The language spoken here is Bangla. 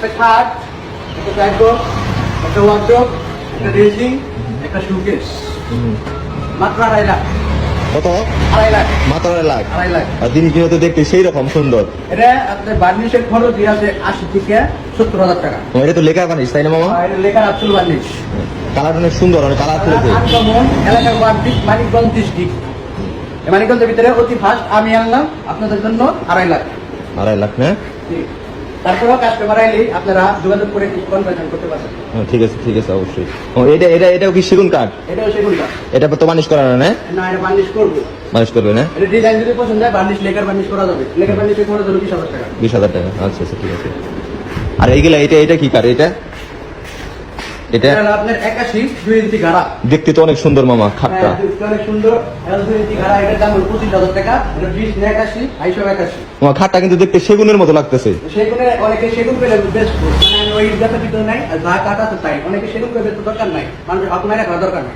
একটা খাট, একটা ব্যাগড্রপ, একটা ওয়ার্ডরোব, একটা ড্রেসিং, একটা শোকেস। মাত্র 2.5 লাখ। কত? 2.5 লাখ। মাত্র 2.5 লাখ। 2.5 লাখ। আর জিনিসগুলো তো দেখতে সেই রকম সুন্দর। এটা আপনার বার্নিশের খরচ দিয়ে আছে 80 থেকে 70,000 টাকা। এটা তো লেখা বানিস তাই না মামা? আর এটা লেখার আব্দুল বার্নিশ। কালার অনেক সুন্দর, অনেক কালারফুল। আনকমন এলাকার বার্নিশ মানিকগঞ্জ ডিস্ট্রিক্ট। এই মানিকগঞ্জের ভিতরে অতি ফার্স্ট আমি আনলাম আপনাদের জন্য 2.5 লাখ। 2.5 লাখ না? তারপরেও কাস্টমার আইলেই আপনারা যোগাযোগ করে কনভার্সন করতে পারবেন। ঠিক আছে, ঠিক আছে, অবশ্যই। এটাও কি সেগুন কাঠ? এটাও সেগুনটা। এটা তো বানিশ করা না? না, এটা বার্নিশ করবো। বানিশ করবে না? এটা ডিজাইন যদি পছন্দ হয় বার্নিশ লেকার বার্নিশ করা যাবে। লেকার বার্নিশের খরচ হলো 20,000 টাকা। 20,000 টাকা। আচ্ছা আচ্ছা, ঠিক আছে। আর এইগুলা এটা কি কাঠ? এটা এটা হলো আপনার 81 2 ইঞ্চি গাড়া। দেখতে তো অনেক সুন্দর মামা খাটটা। হ্যাঁ, দেখতে অনেক সুন্দর। 2 ইঞ্চি গাড়া, এটার দাম হলো 25,000 টাকা। এটা 20 না 81, 281। মামা খাটটা কিন্তু দেখতে সেগুনের মতো লাগতেছে। সেগুনে অনেকে সেগুন পেলে বেস্ট। মানে আমি ওই ব্যথা ভিতরে নাই, আর যা কাটা আছে তাই। অনেকে সেগুন পেলে দরকার নাই, মানুষ আপনার রাখা দরকার নাই।